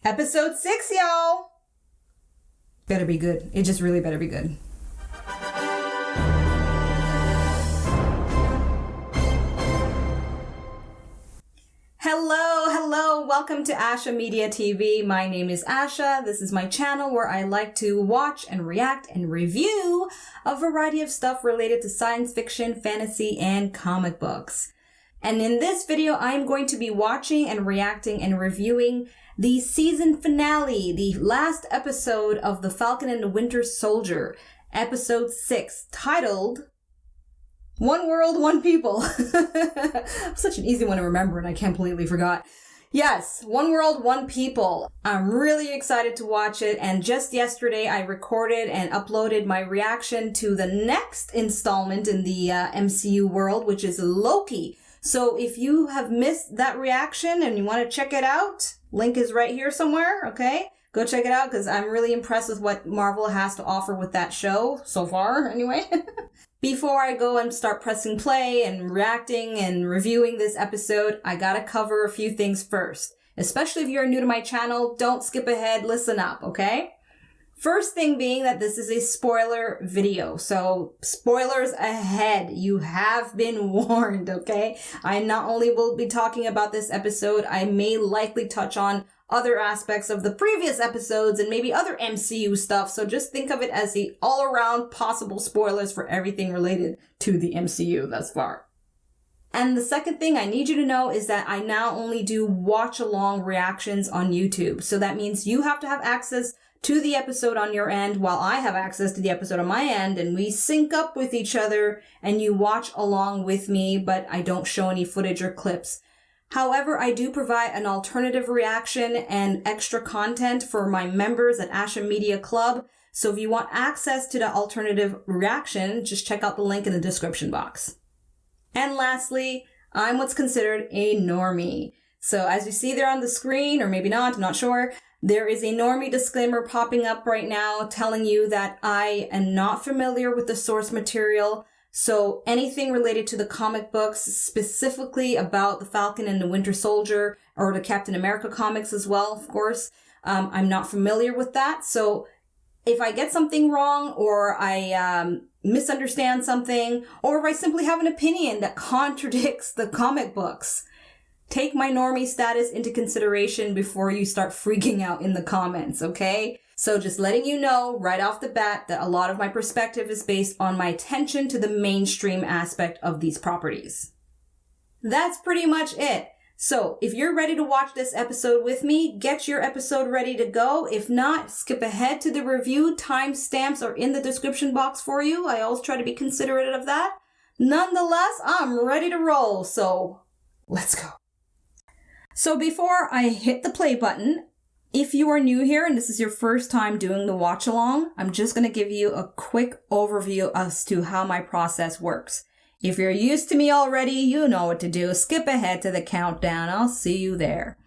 Episode 6, y'all. Better be good. It just really better be good. Hello. Welcome to Asha Media TV. My name is Asha. This is my channel where I like to watch and react and review a variety of stuff related to science fiction, fantasy, and comic books. And in this video, I'm going to be watching and reacting and reviewing the season finale, the last episode of the Falcon and the Winter Soldier, episode 6, titled One World, One People. Such an easy one to remember, and I completely forgot. Yes, One World, One People. I'm really excited to watch it, and just yesterday I recorded and uploaded my reaction to the next installment in the MCU world, which is Loki. So if you have missed that reaction and you want to check it out, link is right here somewhere, okay? Go check it out because I'm really impressed with what Marvel has to offer with that show so far, anyway. Before I go and start pressing play and reacting and reviewing this episode, I gotta cover a few things first. Especially if you're new to my channel, don't skip ahead, listen up, okay? First thing being that this is a spoiler video, so spoilers ahead. You have been warned, okay? I not only will be talking about this episode, I may likely touch on other aspects of the previous episodes and maybe other MCU stuff, so just think of it as the all-around possible spoilers for everything related to the MCU thus far. And the second thing I need you to know is that I now only do watch-along reactions on YouTube, so that means you have to have access to the episode on your end while I have access to the episode on my end, and we sync up with each other and you watch along with me, but I don't show any footage or clips. However, I do provide an alternative reaction and extra content for my members at Asha Media Club. So if you want access to the alternative reaction, just check out the link in the description box. And lastly, I'm what's considered a normie. So as you see there on the screen, or maybe not, I'm not sure, there is a normie disclaimer popping up right now telling you that I am not familiar with the source material. So anything related to the comic books, specifically about the Falcon and the Winter Soldier, or the Captain America comics as well, of course, I'm not familiar with that. So if I get something wrong, or I misunderstand something, or if I simply have an opinion that contradicts the comic books, take my normie status into consideration before you start freaking out in the comments, okay? So just letting you know right off the bat that a lot of my perspective is based on my attention to the mainstream aspect of these properties. That's pretty much it. So if you're ready to watch this episode with me, get your episode ready to go. If not, skip ahead to the review. Timestamps are in the description box for you. I always try to be considerate of that. Nonetheless, I'm ready to roll. So let's go. So before I hit the play button, if you are new here and this is your first time doing the watch along, I'm just going to give you a quick overview as to how my process works. If you're used to me already, you know what to do. Skip ahead to the countdown. I'll see you there.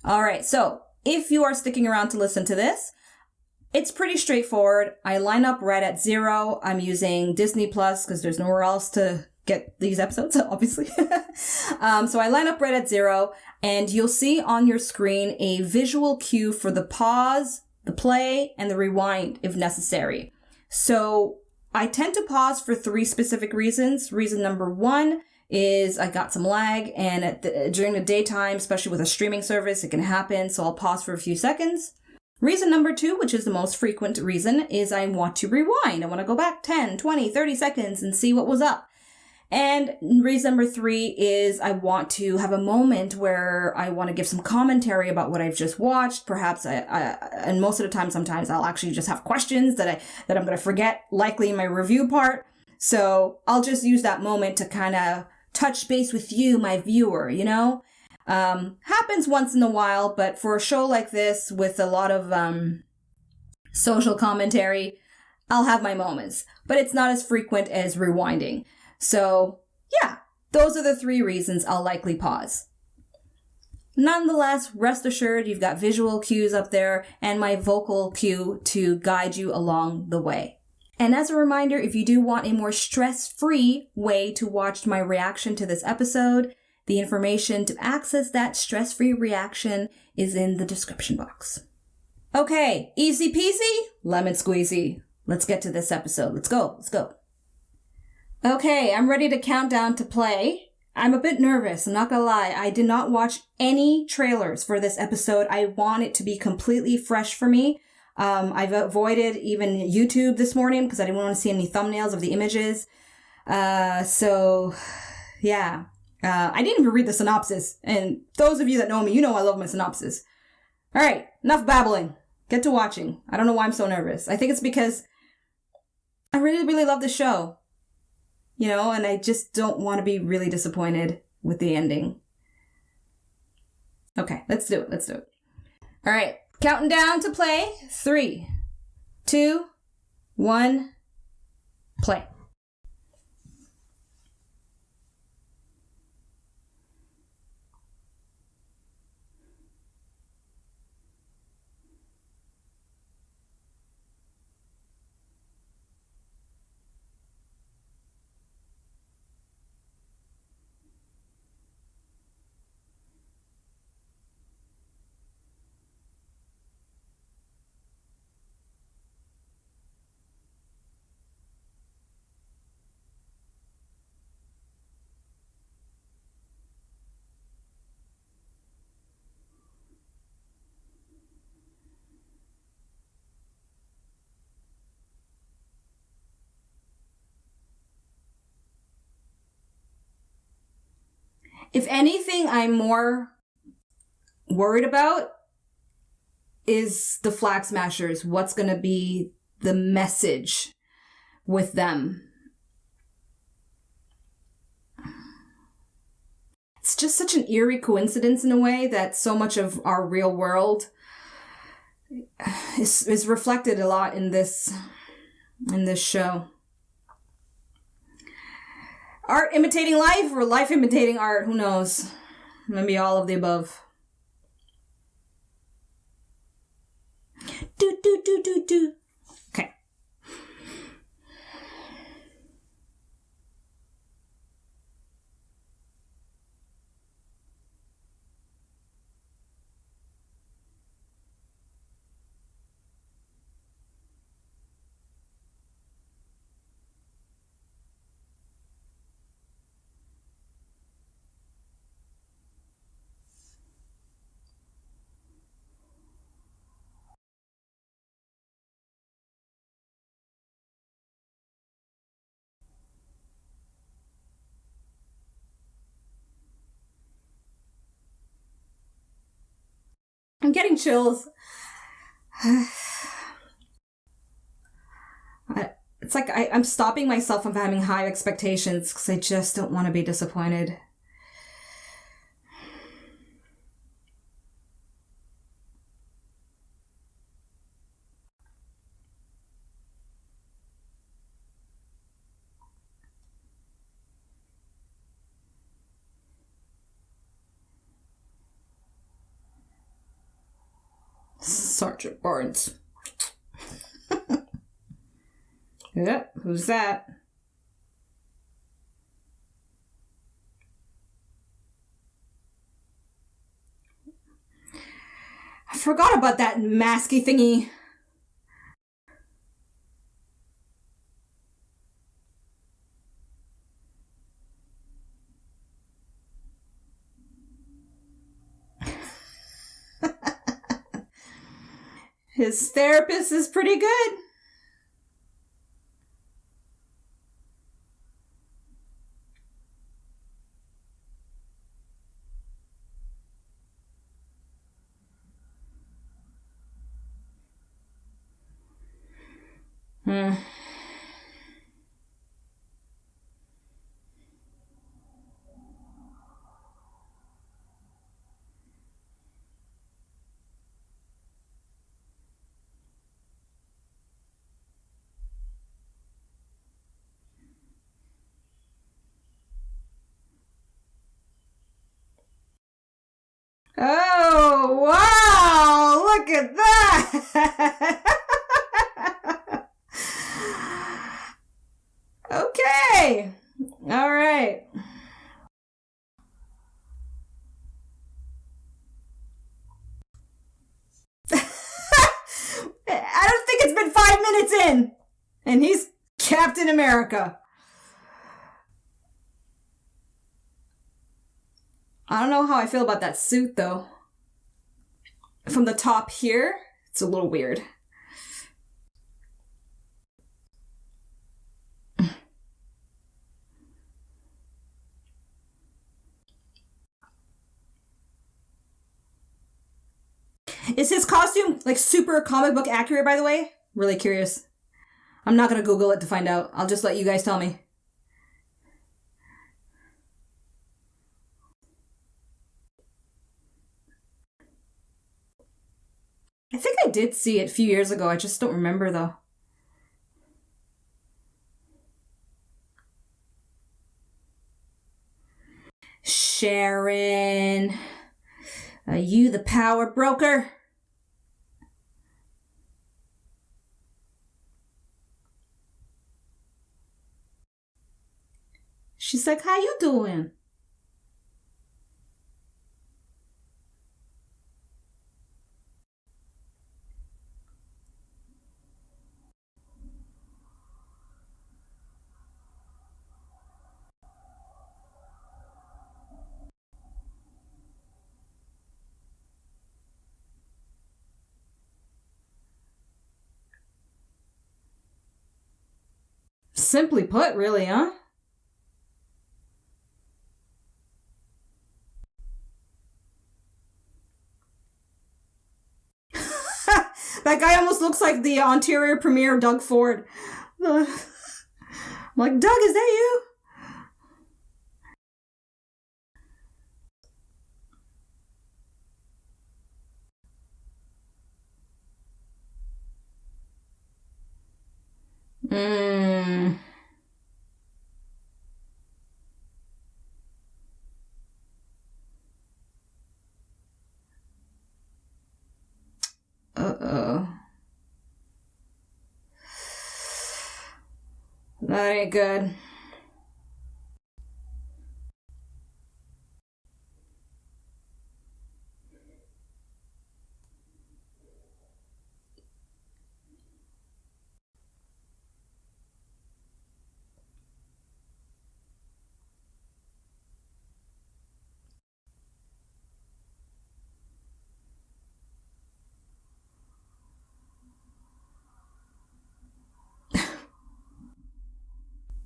All right. So if you are sticking around to listen to this, it's pretty straightforward. I line up right at 0. I'm using Disney Plus because there's nowhere else to get these episodes, obviously. So I line up right at 0, and you'll see on your screen a visual cue for the pause, the play, and the rewind if necessary. So I tend to pause for 3 specific reasons. Reason number 1 is I got some lag, and during the daytime, especially with a streaming service, it can happen, so I'll pause for a few seconds. Reason number 2, which is the most frequent reason, is I want to rewind. I want to go back 10, 20, 30 seconds and see what was up. And reason number 3 is I want to have a moment where I want to give some commentary about what I've just watched. Perhaps and most of the time, sometimes I'll actually just have questions that I'm going to forget, likely in my review part. So I'll just use that moment to kind of touch base with you, my viewer, you know? Happens once in a while, but for a show like this with a lot of social commentary, I'll have my moments. But it's not as frequent as rewinding. So, yeah, those are the 3 reasons I'll likely pause. Nonetheless, rest assured you've got visual cues up there and my vocal cue to guide you along the way. And as a reminder, if you do want a more stress-free way to watch my reaction to this episode, The information to access that stress-free reaction is in the description box. Okay, easy peasy, lemon squeezy. Let's get to this episode. Let's go. Okay, I'm ready to count down to play. I'm a bit nervous, I'm not gonna lie. I did not watch any trailers for this episode. I want it to be completely fresh for me. I've avoided even YouTube this morning because I didn't want to see any thumbnails of the images. So, yeah. I didn't even read the synopsis. And those of you that know me, you know I love my synopsis. All right, enough babbling. Get to watching. I don't know why I'm so nervous. I think it's because I really, really love the show. You know, and I just don't want to be really disappointed with the ending. Okay, let's do it. All right, counting down to play. 3, 2, 1, play. If anything, I'm more worried about is the Flag Smashers. What's going to be the message with them? It's just such an eerie coincidence in a way that so much of our real world is reflected a lot in this show. Art imitating life or life imitating art? Who knows? Maybe all of the above. Do. Okay. I'm getting chills. It's like I'm stopping myself from having high expectations because I just don't want to be disappointed. Sergeant Barnes. Yeah, who's that? I forgot about that masky thingy. His therapist is pretty good. Oh, wow! Look at that! Okay. All right. like 5 minutes in, and he's Captain America. I don't know how I feel about that suit, though. From the top here, it's a little weird. Is his costume, like, super comic book accurate, by the way? Really curious. I'm not gonna Google it to find out. I'll just let you guys tell me. I think I did see it a few years ago. I just don't remember, though. Sharon. Are you the power broker? She's like, how you doing? Simply put, really, huh? That guy almost looks like the Ontario Premier Doug Ford. I'm like, Doug, is that you? Uh-oh. That ain't good.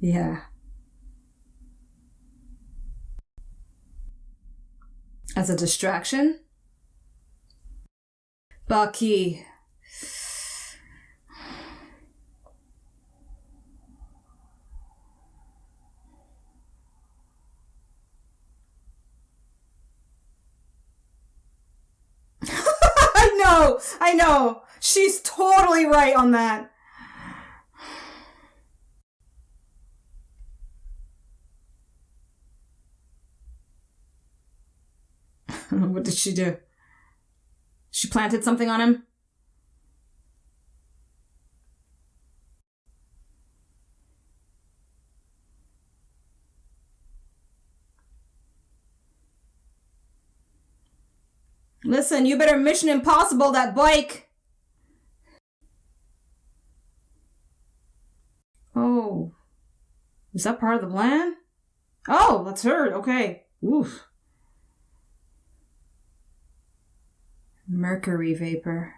Yeah. As a distraction? Bucky. I know. She's totally right on that. What did she do? She planted something on him? Listen, you better Mission Impossible that bike. Oh. Is that part of the plan? Oh, that's her. Okay. Oof. Mercury vapor.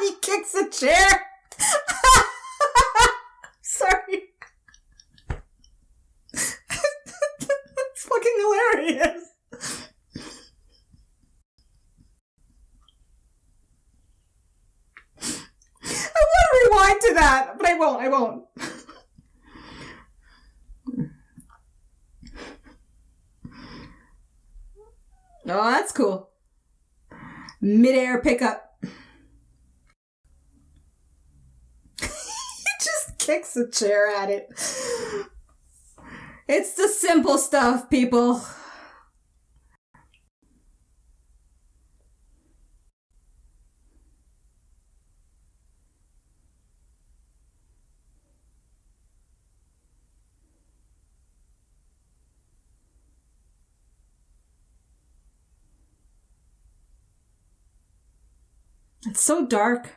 He kicks the chair. Sorry. It's fucking hilarious. I want to rewind to that, but I won't. Oh, that's cool. Mid-air pickup. kicks a chair at it. It's the simple stuff, people. It's so dark.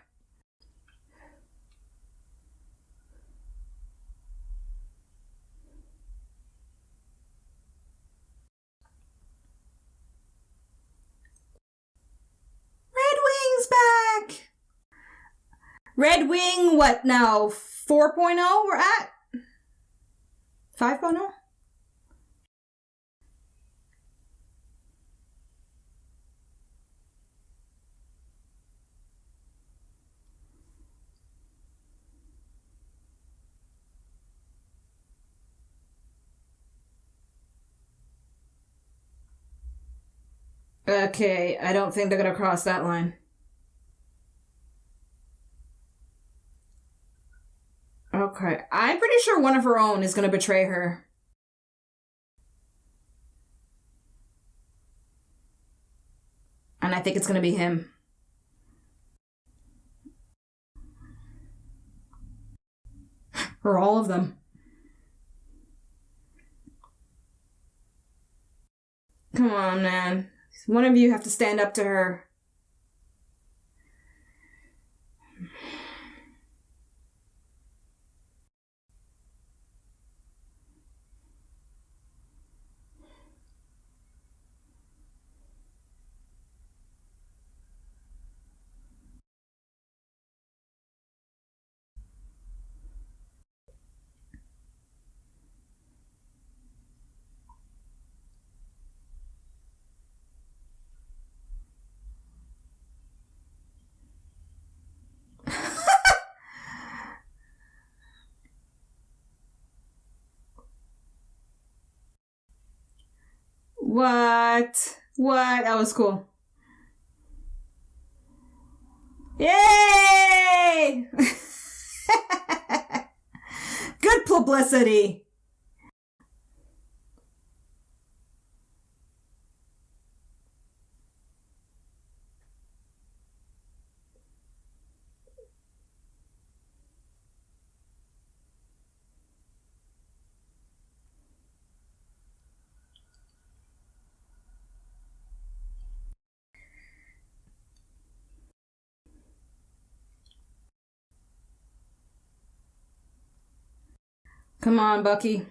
Red Wing's back! Red Wing, what now? 4.0 we're at? 5.0? Okay, I don't think they're gonna cross that line. Okay, I'm pretty sure one of her own is gonna betray her. And I think it's gonna be him. Or all of them. Come on, man. One of you have to stand up to her. What? What? That was cool. Yay! Good publicity. Come on, Bucky.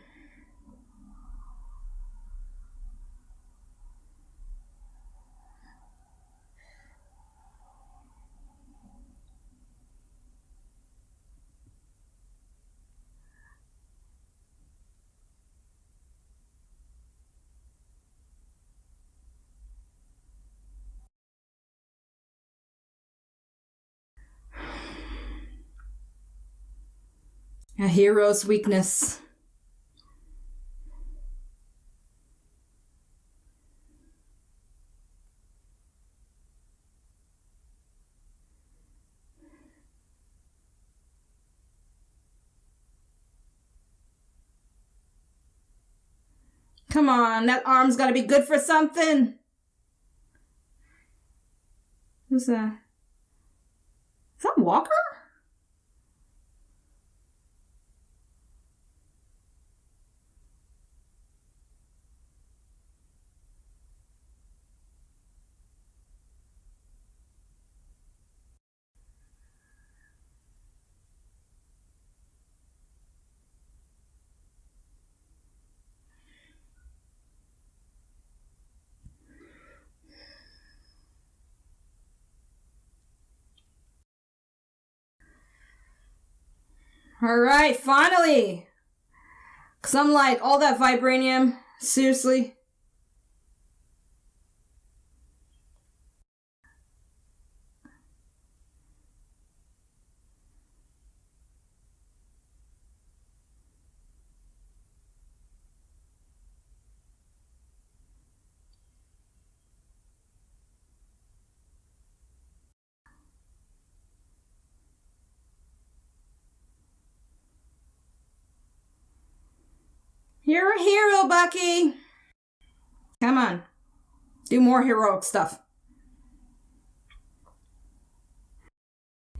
A hero's weakness. Come on, that arm's gotta be good for something. Who's that? Is that Walker? Alright, finally! Cause I'm like, all that vibranium, seriously? You're a hero, Bucky. Come on. Do more heroic stuff.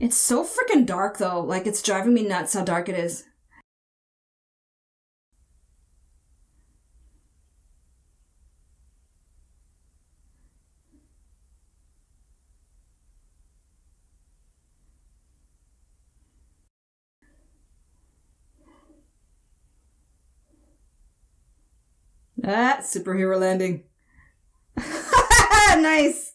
It's so freaking dark, though. Like, it's driving me nuts how dark it is. Ah, superhero landing. Nice.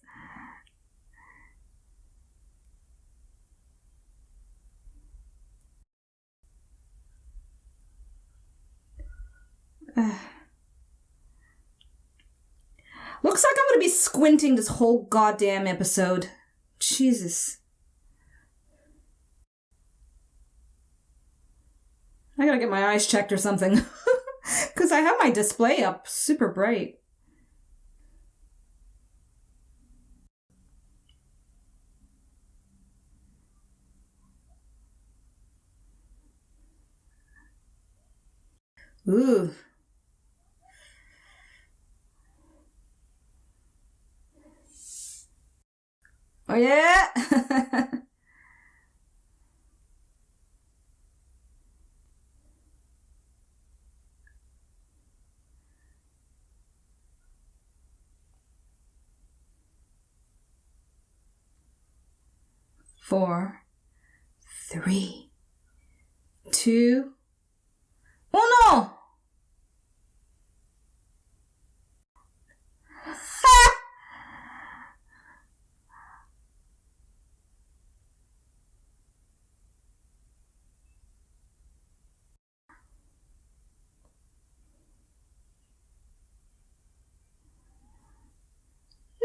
Looks like I'm going to be squinting this whole goddamn episode. Jesus. I gotta get my eyes checked or something. Because I have my display up super bright. Ooh. Oh yeah! Four, 3, 2. Oh no!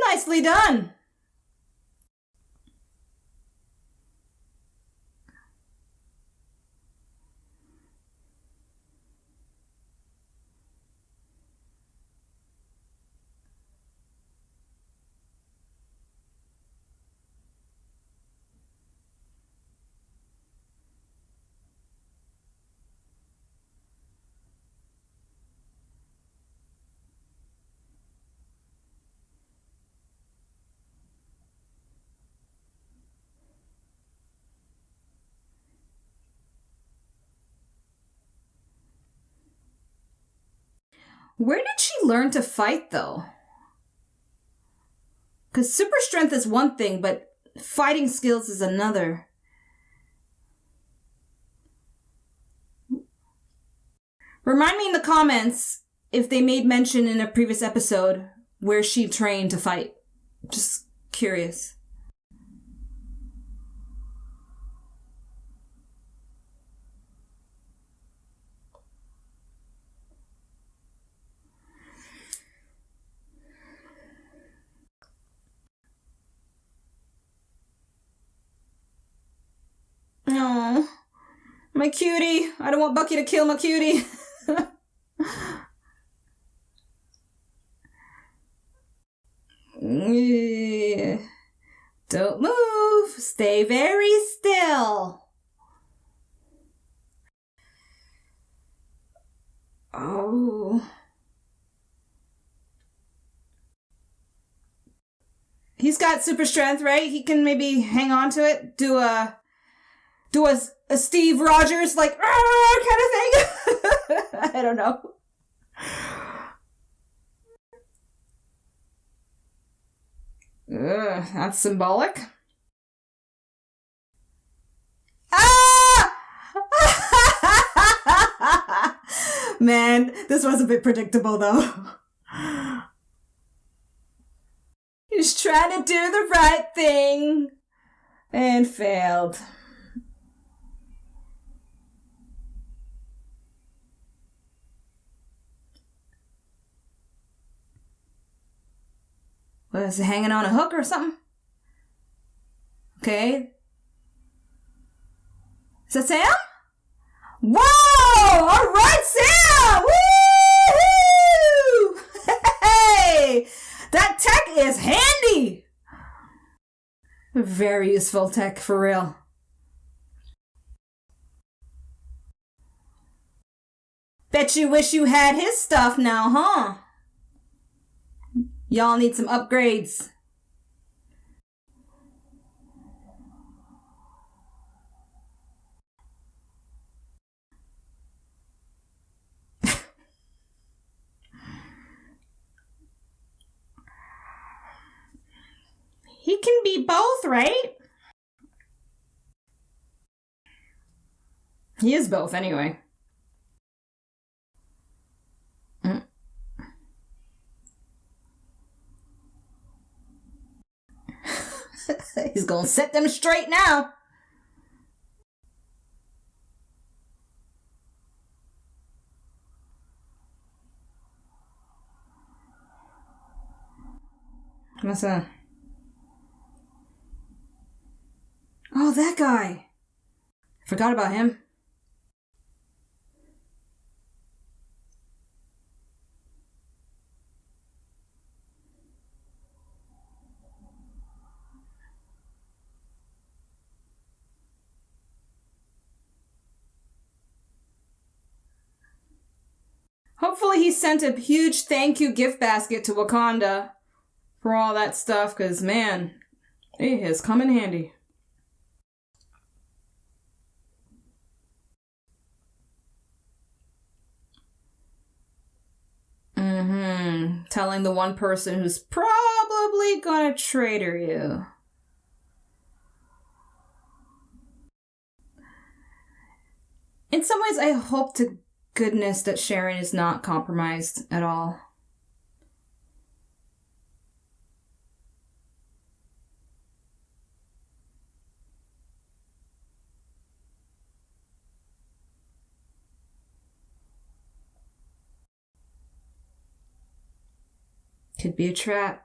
Nicely done. Where did she learn to fight, though? Because super strength is one thing, but fighting skills is another. Remind me in the comments if they made mention in a previous episode where she trained to fight. Just curious. Oh, my cutie. I don't want Bucky to kill my cutie. Don't move. Stay very still. Oh. He's got super strength, right? He can maybe hang on to it. Do a Steve Rogers, like, kind of thing. I don't know. That's symbolic. Ah! Man, this was a bit predictable, though. He's trying to do the right thing and failed. Was it hanging on a hook or something? Okay. Is that Sam? Whoa! All right, Sam! Woo! Hey! That tech is handy! Very useful tech, for real. Bet you wish you had his stuff now, huh? Y'all need some upgrades. He can be both, right? He is both, anyway. He's gonna set them straight now. What's that? Oh, that guy. Forgot about him. Hopefully he sent a huge thank you gift basket to Wakanda for all that stuff, because, man, it has come in handy. Telling the one person who's probably gonna traitor you. In some ways, I hope to goodness that Sharon is not compromised at all. Could be a trap.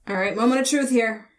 All right, moment of truth here.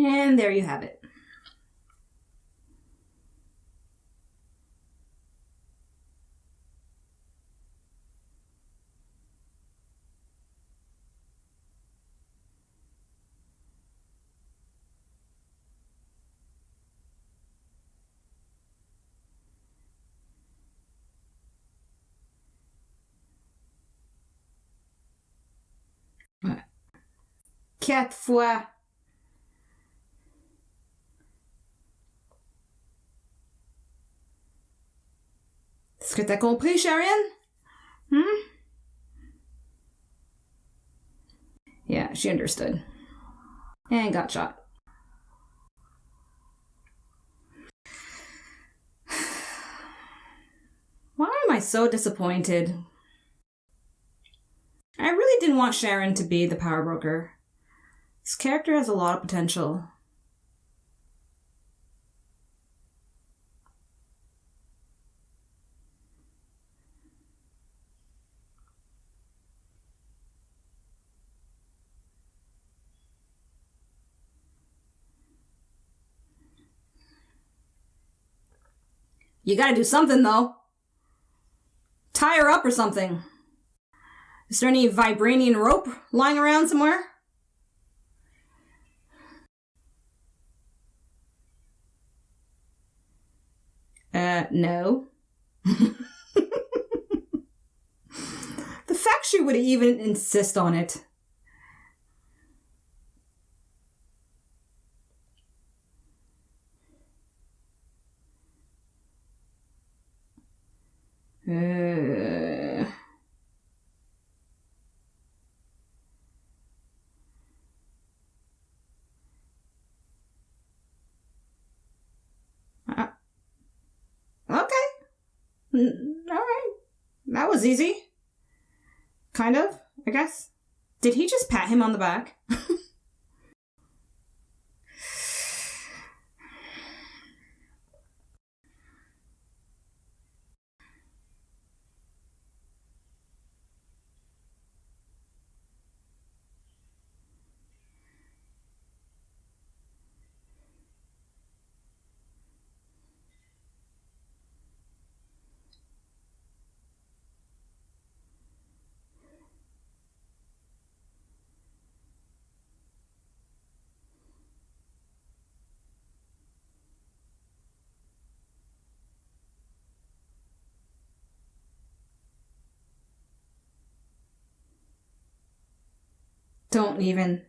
And there you have it. Quatre fois. Est-ce que t'as compris, Sharon? Yeah, she understood. And got shot. Why am I so disappointed? I really didn't want Sharon to be the power broker. This character has a lot of potential. You gotta do something, though. Tie her up or something. Is there any vibranium rope lying around somewhere? No. The fact she would even insist on it. Okay. All right. That was easy. Kind of, I guess. Did he just pat him on the back? Don't even.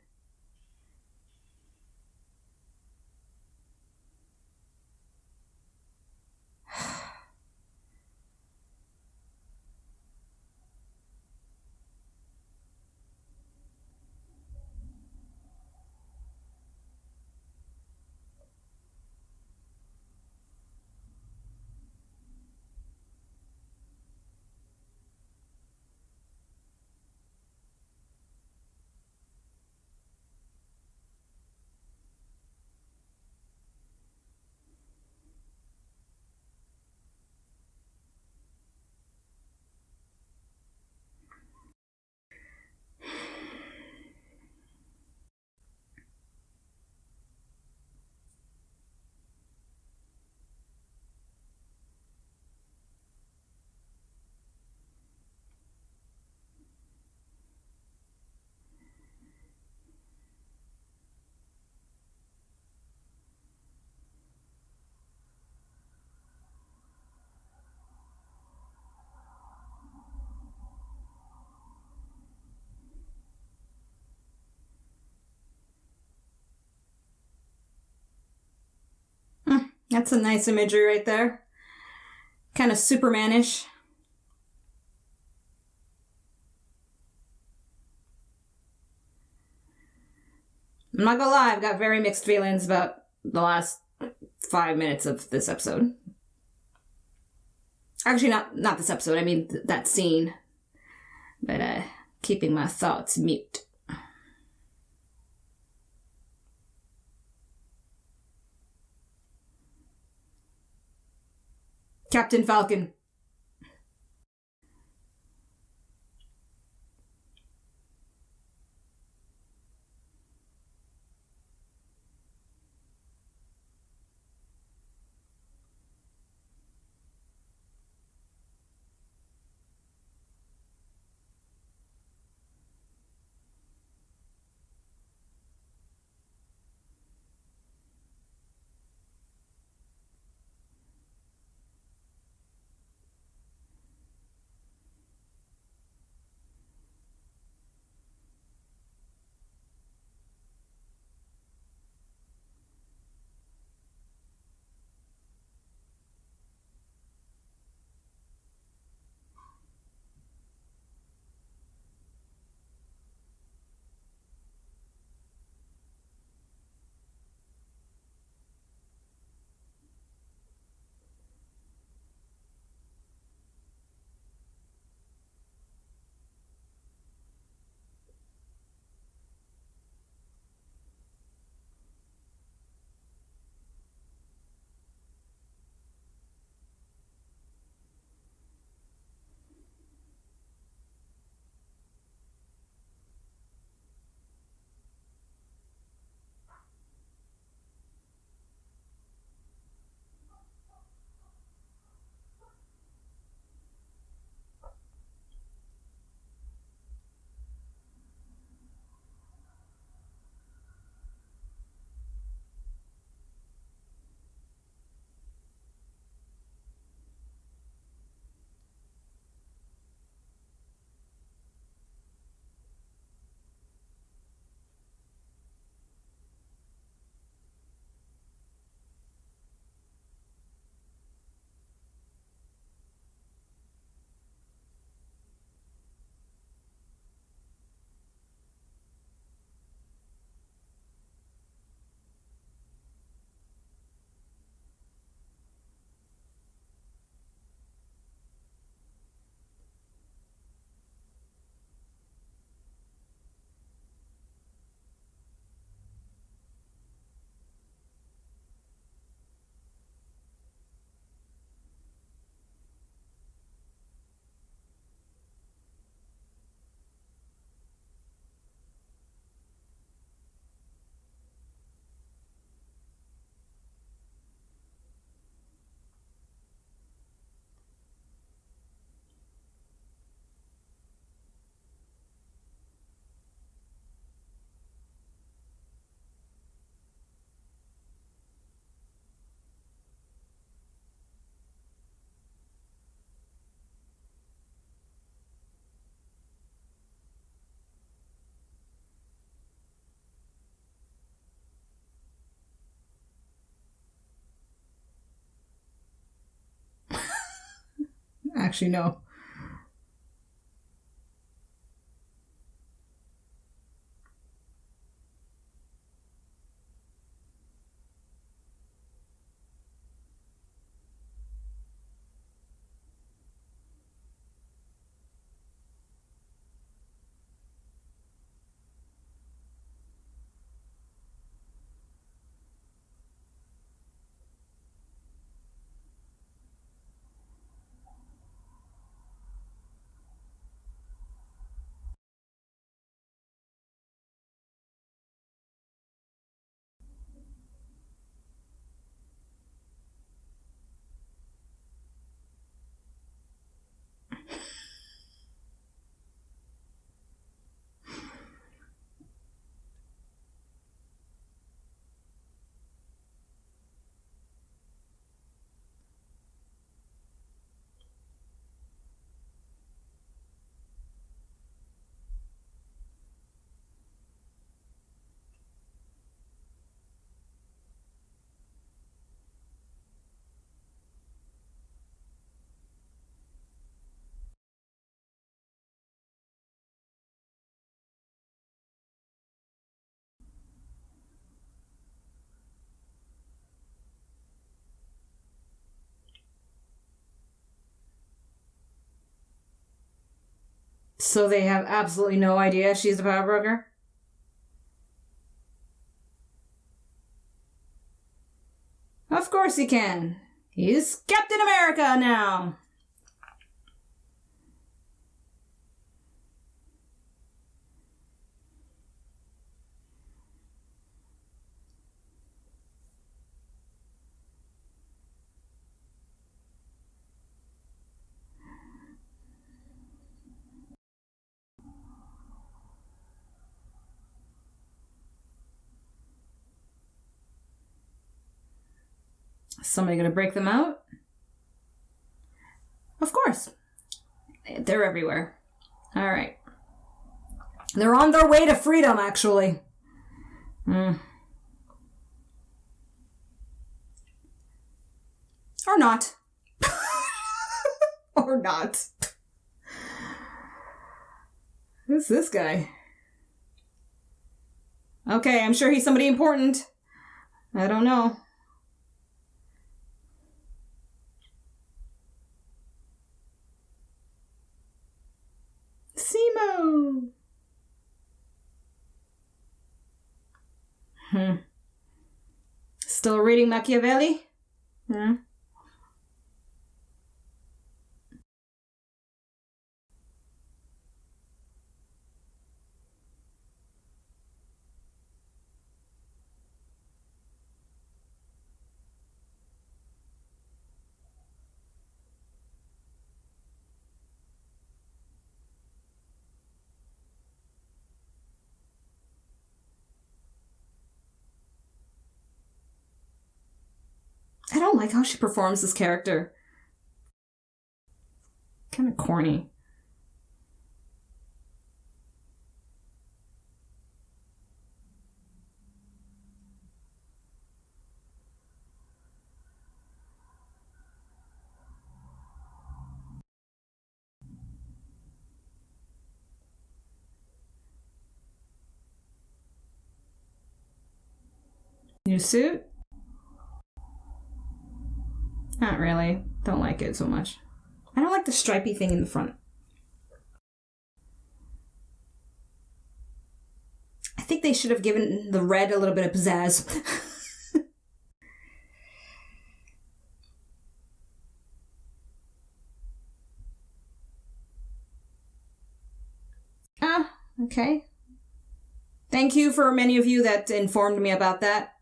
That's a nice imagery right there. Kind of Superman-ish. I'm not gonna lie, I've got very mixed feelings about the last 5 minutes of this episode. Actually, not this episode, I mean that scene. But, keeping my thoughts mute. Captain Falcon. actually know. So they have absolutely no idea she's the power broker? Of course he can. He's Captain America now. Somebody gonna break them out? Of course. They're everywhere. All right. They're on their way to freedom, actually. Or not. Or not. Who's this guy? Okay, I'm sure he's somebody important. I don't know. Simo! Still reading Machiavelli? I don't like how she performs this character. Kind of corny. New suit? Not really. Don't like it so much. I don't like the stripy thing in the front. I think they should have given the red a little bit of pizzazz. Okay. Thank you for many of you that informed me about that.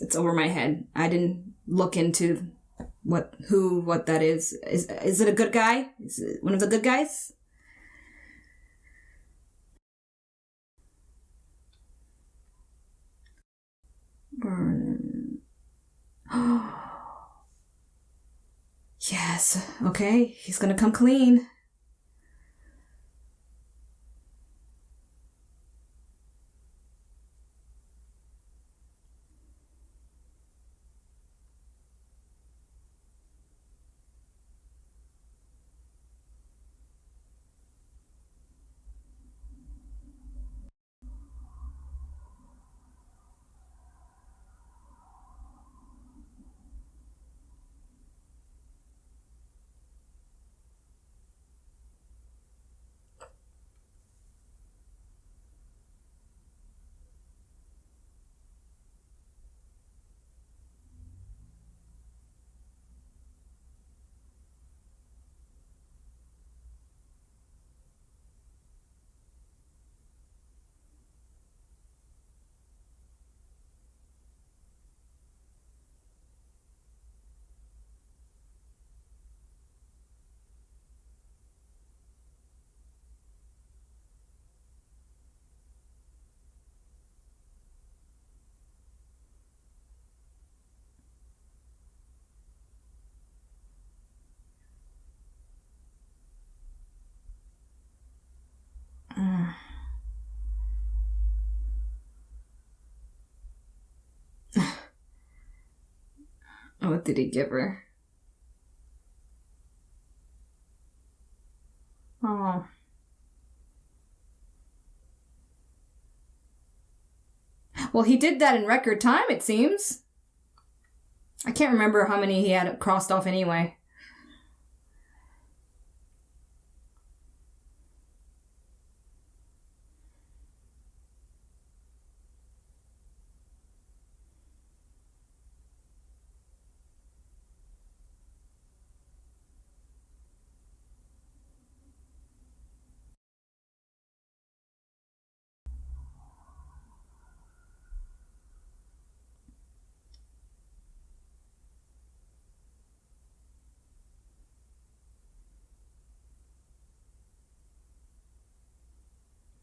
It's over my head. I didn't look into what that is. Is it a good guy? Is it one of the good guys? Yes. Okay. He's gonna come clean. What did he give her? Oh. Well, he did that in record time, it seems. I can't remember how many he had crossed off anyway.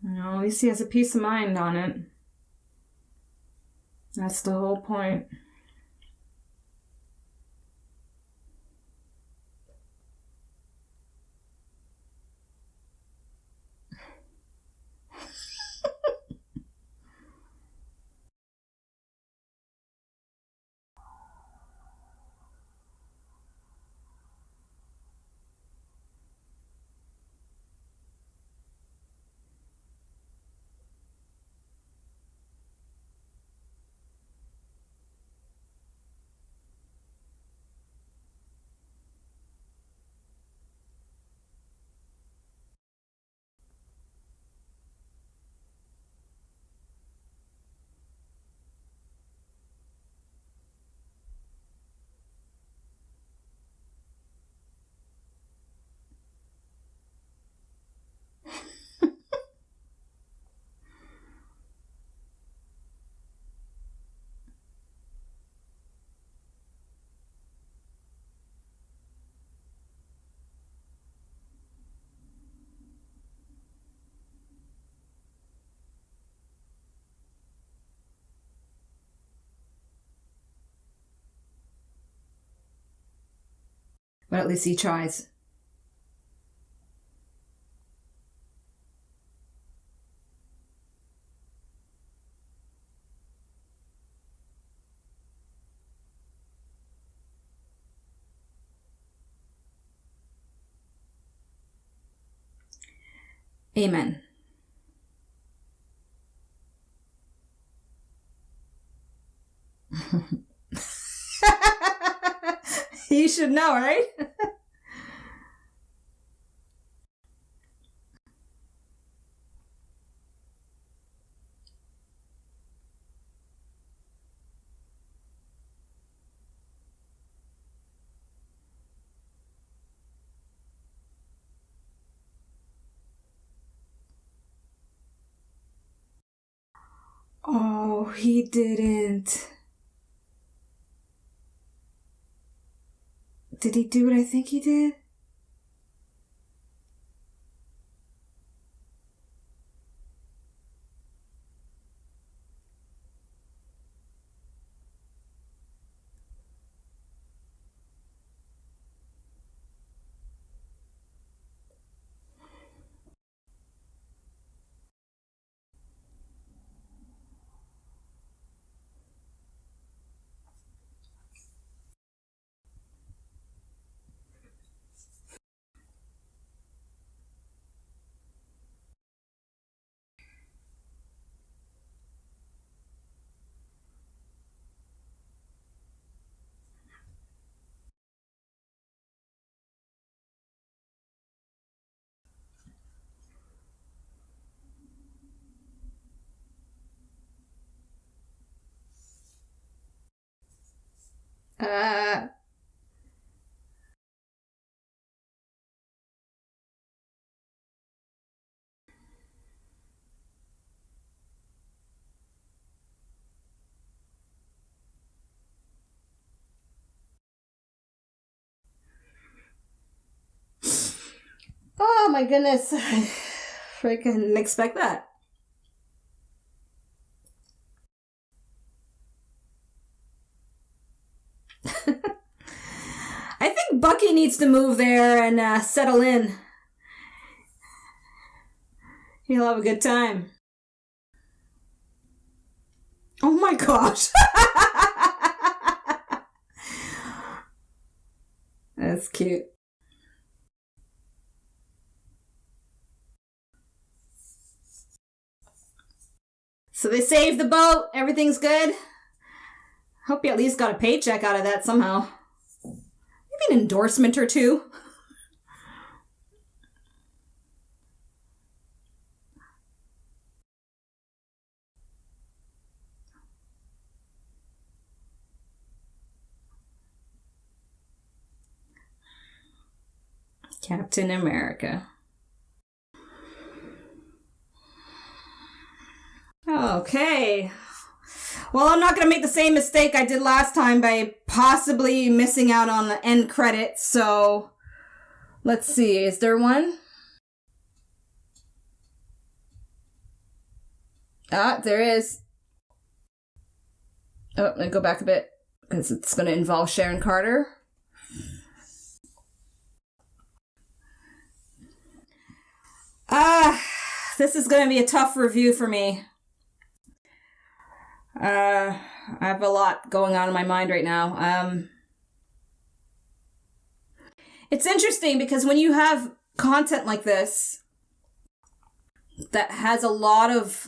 Well, at least he has a peace of mind on it. That's the whole point. But at least he tries. Amen. You should know, right? Oh, he didn't. Did he do what I think he did? Uh... Oh my goodness. I freaking expect that. I think Bucky needs to move there and settle in. He'll have a good time. Oh my gosh. That's cute. So they saved the boat. Everything's good. Hope you at least got a paycheck out of that somehow. Maybe an endorsement or two. Captain America. Okay. Well, I'm not going to make the same mistake I did last time by possibly missing out on the end credits, so let's see. Is there one? Ah, there is. Oh, let me go back a bit because it's going to involve Sharon Carter. This is going to be a tough review for me. I have a lot going on in my mind right now. It's interesting because when you have content like this that has a lot of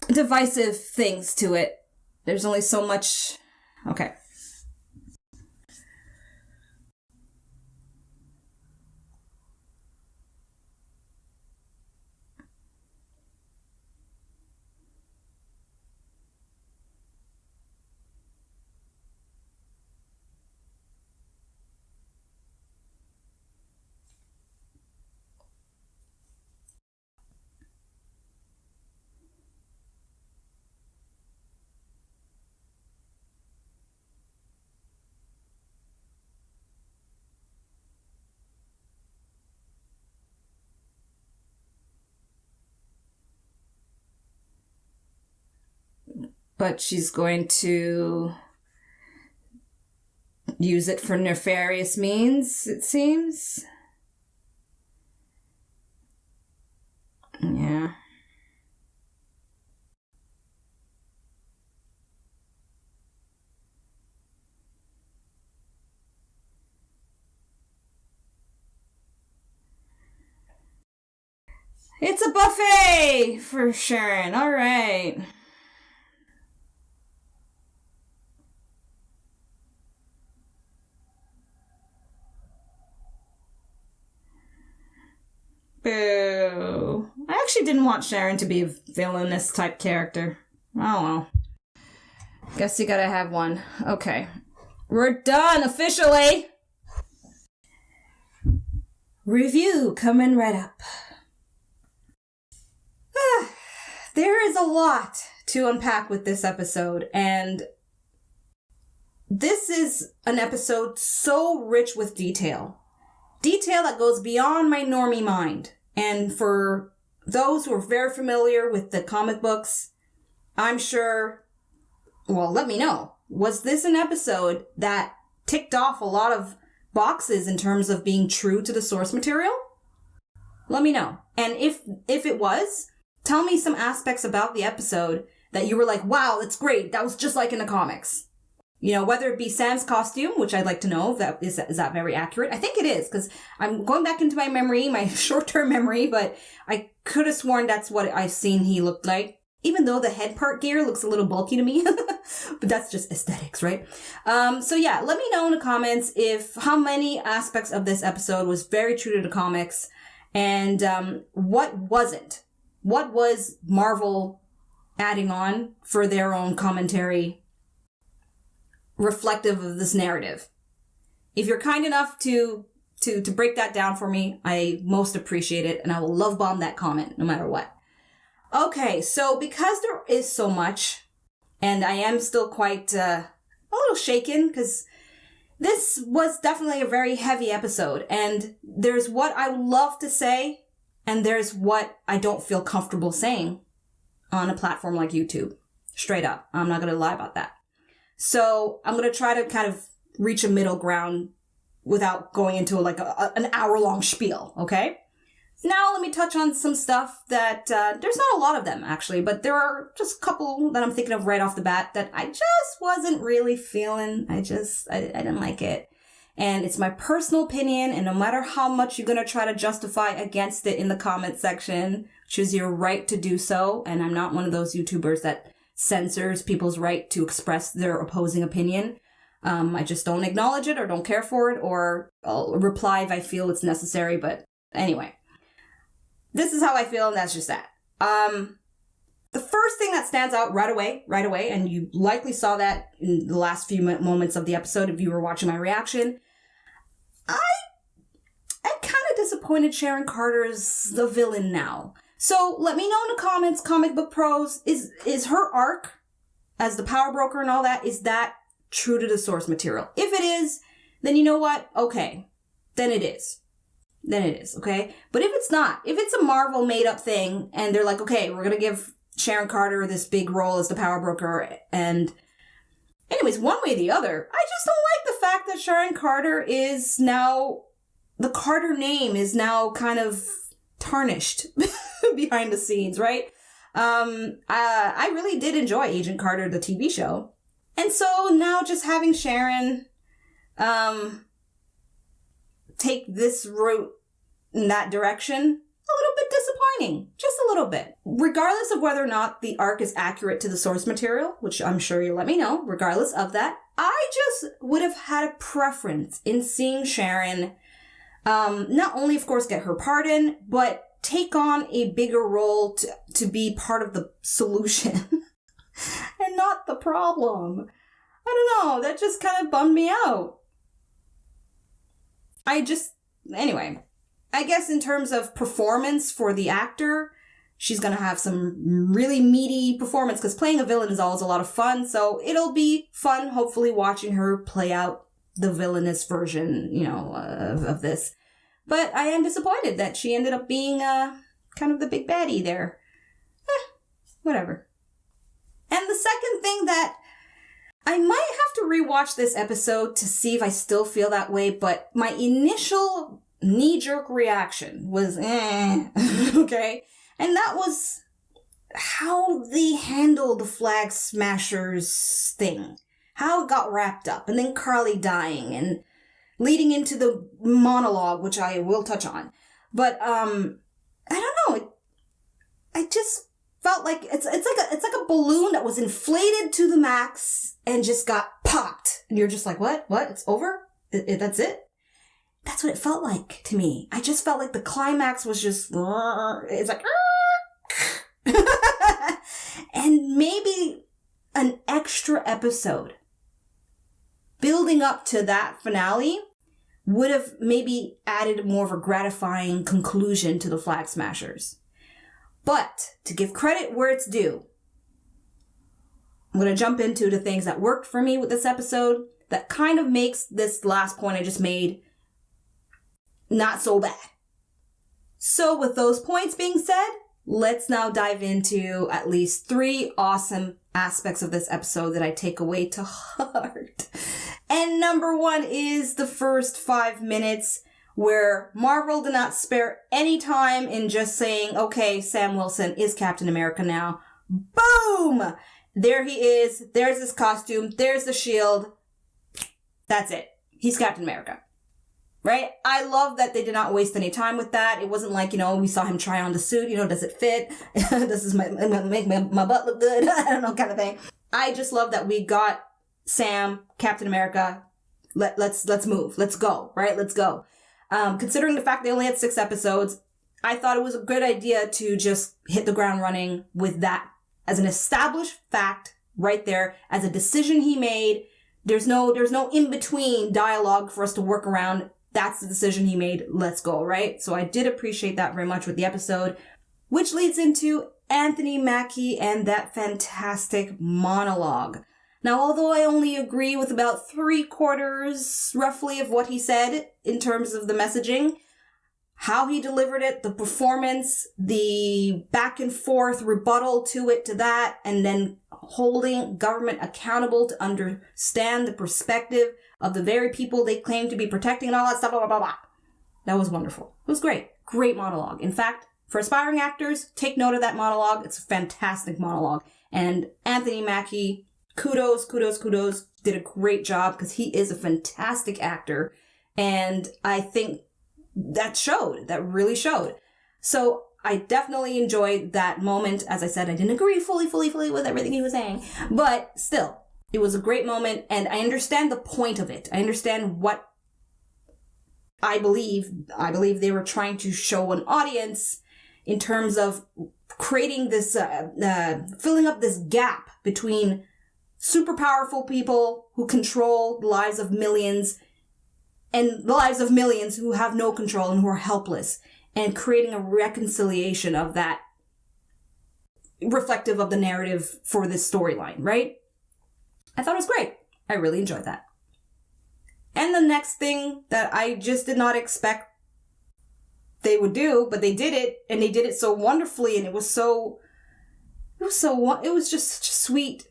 divisive things to it, there's only so much. Okay. But she's going to use it for nefarious means, it seems. Yeah. It's a buffet for Sharon. All right. Boo. I actually didn't want Sharon to be a villainous type character. Oh well. Guess you gotta have one. Okay. We're done officially. Review coming right up. There is a lot to unpack with this episode, and this is an episode so rich with detail. Detail that goes beyond my normie mind. And for those who are very familiar with the comic books, I'm sure, well, let me know. Was this an episode that ticked off a lot of boxes in terms of being true to the source material? Let me know. And if it was, tell me some aspects about the episode that you were like, wow, that's great. That was just like in the comics. You know, whether it be Sam's costume, which I'd like to know, if that is that very accurate? I think it is, because I'm going back into my memory, my short-term memory, but I could have sworn that's what I've seen he looked like. Even though the head part gear looks a little bulky to me. But that's just aesthetics, right? So yeah, let me know in the comments how many aspects of this episode was very true to the comics, and what wasn't. What was Marvel adding on for their own commentary reflective of this narrative? If you're kind enough to break that down for me, I most appreciate it, and I will love bomb that comment no matter what. Okay, so because there is so much, and I am still quite a little shaken, because this was definitely a very heavy episode, and there's what I would love to say, and there's what I don't feel comfortable saying on a platform like YouTube. Straight up. I'm not going to lie about that. So I'm going to try to kind of reach a middle ground without going into like an hour-long spiel, okay? Now let me touch on some stuff that, there's not a lot of them actually, but there are just a couple that I'm thinking of right off the bat that I just wasn't really feeling. I didn't like it. And it's my personal opinion, and no matter how much you're going to try to justify against it in the comment section, which is your right to do so, and I'm not one of those YouTubers that censors people's right to express their opposing opinion. I just don't acknowledge it or don't care for it, or I'll reply if I feel it's necessary, but anyway. This is how I feel, and that's just that. The first thing that stands out right away, and you likely saw that in the last few moments of the episode if you were watching my reaction, I'm kind of disappointed Sharon Carter's the villain now. So let me know in the comments, Comic Book Pros, is her arc as the power broker and all that, is that true to the source material? If it is, then you know what? Okay, then it is. Okay? But if it's not, if it's a Marvel made up thing and they're like, okay, we're going to give Sharon Carter this big role as the power broker, and anyways, one way or the other, I just don't like the fact that Sharon Carter is now, the Carter name is now kind of tarnished behind the scenes, right? I really did enjoy Agent Carter, the TV show. And so now just having Sharon take this route in that direction, a little bit disappointing. Just a little bit. Regardless of whether or not the arc is accurate to the source material, which I'm sure you'll let me know, regardless of that, I just would have had a preference in seeing Sharon not only, of course, get her pardon, but take on a bigger role to be part of the solution and not the problem. I don't know, that just kind of bummed me out. Anyway, I guess in terms of performance for the actor, she's going to have some really meaty performance because playing a villain is always a lot of fun. So it'll be fun, hopefully, watching her play out the villainous version, of this. But I am disappointed that she ended up being kind of the big baddie there. Whatever. And the second thing that I might have to rewatch this episode to see if I still feel that way, but my initial knee-jerk reaction was, okay? And that was how they handled the Flag Smashers thing. How it got wrapped up, and then Carly dying, and leading into the monologue, which I will touch on. But, I don't know, I just felt like it's like a balloon that was inflated to the max and just got popped. And you're just like, what? It's over? That's it? That's what it felt like to me. I just felt like the climax was just, it's like, and maybe an extra episode building up to that finale would have maybe added more of a gratifying conclusion to the Flag Smashers. But to give credit where it's due, I'm going to jump into the things that worked for me with this episode that kind of makes this last point I just made not so bad. So with those points being said, let's now dive into at least 3 awesome aspects of this episode that I take away to heart. And number 1 is the first 5 minutes where Marvel did not spare any time in just saying, okay, Sam Wilson is Captain America now. Boom! There he is. There's his costume. There's the shield. That's it. He's Captain America. Right? I love that they did not waste any time with that. It wasn't like, we saw him try on the suit, does it fit? Does this make my butt look good? I don't know, kind of thing. I just love that we got Sam, Captain America. Let's move. Let's go. Right? Let's go. Considering the fact they only had 6 episodes, I thought it was a good idea to just hit the ground running with that as an established fact right there, as a decision he made. There's no in-between dialogue for us to work around. That's the decision he made. Let's go, right? So I did appreciate that very much with the episode, which leads into Anthony Mackie and that fantastic monologue. Now, although I only agree with about 3/4 roughly of what he said in terms of the messaging, how he delivered it, the performance, the back and forth rebuttal to that, and then holding government accountable to understand the perspective of the very people they claim to be protecting and all that stuff, blah, blah, blah, blah. That was wonderful. It was great. Great monologue. In fact, for aspiring actors, take note of that monologue. It's a fantastic monologue. And Anthony Mackie, kudos, did a great job because he is a fantastic actor. And I think that really showed. So I definitely enjoyed that moment. As I said, I didn't agree fully with everything he was saying, but still, it was a great moment. And I understand the point of it. I understand what I believe they were trying to show an audience in terms of creating this, filling up this gap between super powerful people who control the lives of millions and the lives of millions who have no control and who are helpless, and creating a reconciliation of that reflective of the narrative for this storyline, right? I thought it was great. I really enjoyed that. And the next thing that I just did not expect they would do, but they did it, and they did it so wonderfully, and it was just such a sweet,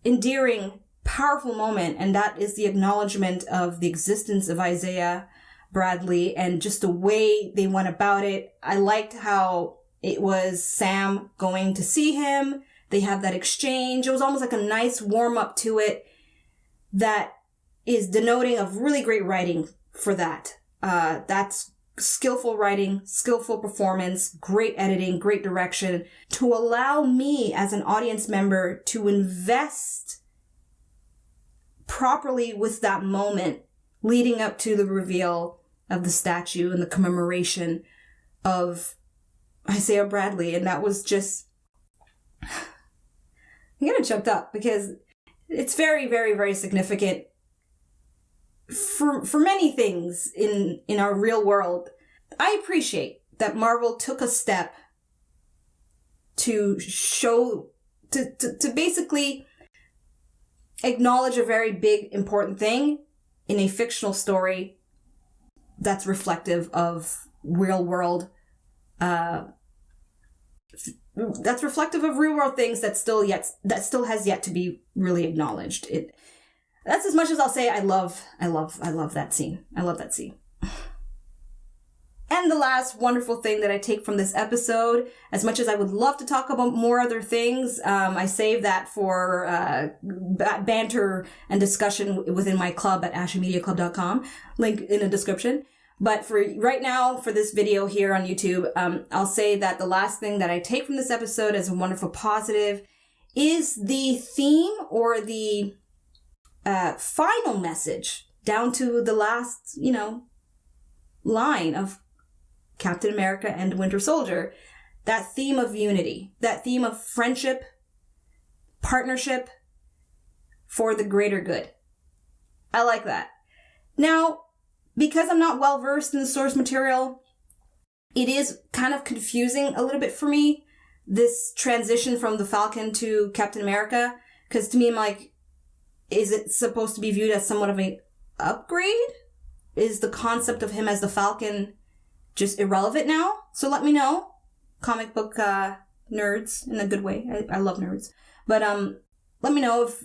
endearing, powerful moment, and that is the acknowledgement of the existence of Isaiah Bradley and just the way they went about it. I liked how it was Sam going to see him. They have that exchange. It was almost like a nice warm up to it that is denoting of really great writing for that. That's skillful writing, skillful performance, great editing, great direction to allow me as an audience member to invest properly with that moment leading up to the reveal of the statue and the commemoration of Isaiah Bradley. And that was just, I'm getting choked up because it's very, very, very significant for many things in our real world. I appreciate that Marvel took a step to show, to basically acknowledge a very big, important thing in a fictional story that's reflective of real world, that's reflective of real world things that still has yet to be really acknowledged. That's as much as I'll say. I love that scene. I love that scene. And the last wonderful thing that I take from this episode, as much as I would love to talk about more other things, I save that for banter and discussion within my club at ashamediaclub.com, link in the description. But for right now, for this video here on YouTube, I'll say that the last thing that I take from this episode as a wonderful positive is the theme or the final message down to the last, line of Captain America and Winter Soldier. That theme of unity, that theme of friendship, partnership for the greater good. I like that. Now, because I'm not well versed in the source material, it is kind of confusing a little bit for me, this transition from the Falcon to Captain America. Because to me, I'm like, is it supposed to be viewed as somewhat of an upgrade? Is the concept of him as the Falcon just irrelevant now? So let me know, comic book nerds, in a good way. I love nerds. But let me know if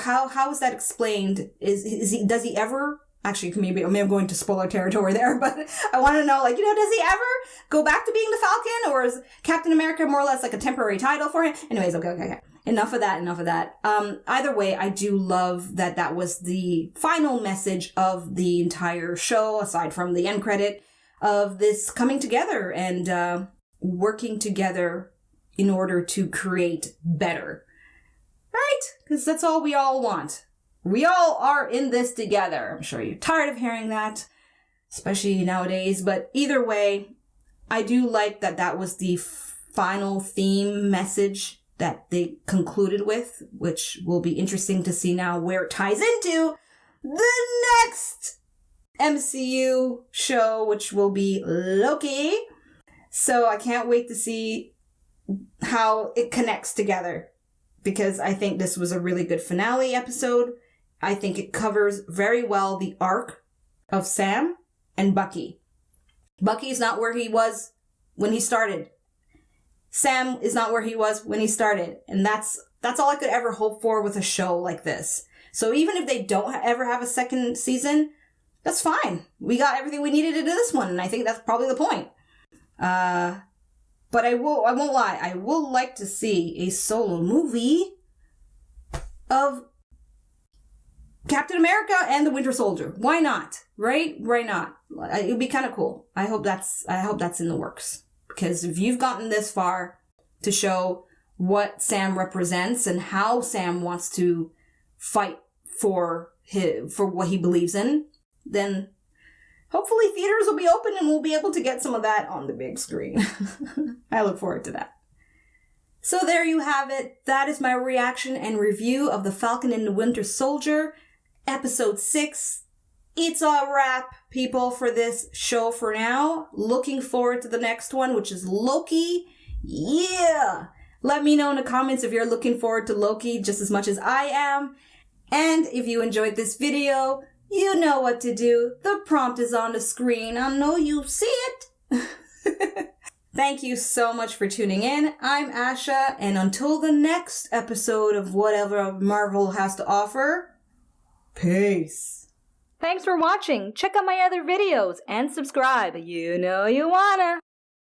how is that explained? Does he ever? Actually, maybe I'm going to spoiler territory there, but I want to know, does he ever go back to being the Falcon, or is Captain America more or less like a temporary title for him? Anyways, okay. Enough of that. Either way, I do love that was the final message of the entire show, aside from the end credit, of this coming together and working together in order to create better. Right? Because that's all we all want. We all are in this together. I'm sure you're tired of hearing that, especially nowadays. But either way, I do like that was the final theme message that they concluded with, which will be interesting to see now where it ties into the next MCU show, which will be Loki. So I can't wait to see how it connects together, because I think this was a really good finale episode. I think it covers very well the arc of Sam and Bucky. Bucky is not where he was when he started. Sam is not where he was when he started. And that's all I could ever hope for with a show like this. So even if they don't ever have a second season, that's fine. We got everything we needed into this one, and I think that's probably the point. But I won't lie, I will like to see a solo movie of Captain America and the Winter Soldier. Why not? Right? Why not? It would be kind of cool. I hope that's in the works. Because if you've gotten this far to show what Sam represents and how Sam wants to fight for what he believes in, then hopefully theaters will be open and we'll be able to get some of that on the big screen. I look forward to that. So there you have it. That is my reaction and review of The Falcon and the Winter Soldier, Episode 6. It's a wrap, people, for this show for now. Looking forward to the next one, which is Loki. Yeah! Let me know in the comments if you're looking forward to Loki just as much as I am. And if you enjoyed this video, you know what to do. The prompt is on the screen. I know you see it. Thank you so much for tuning in. I'm Asha, and until the next episode of whatever Marvel has to offer, peace. Thanks for watching. Check out my other videos and subscribe. You know you wanna.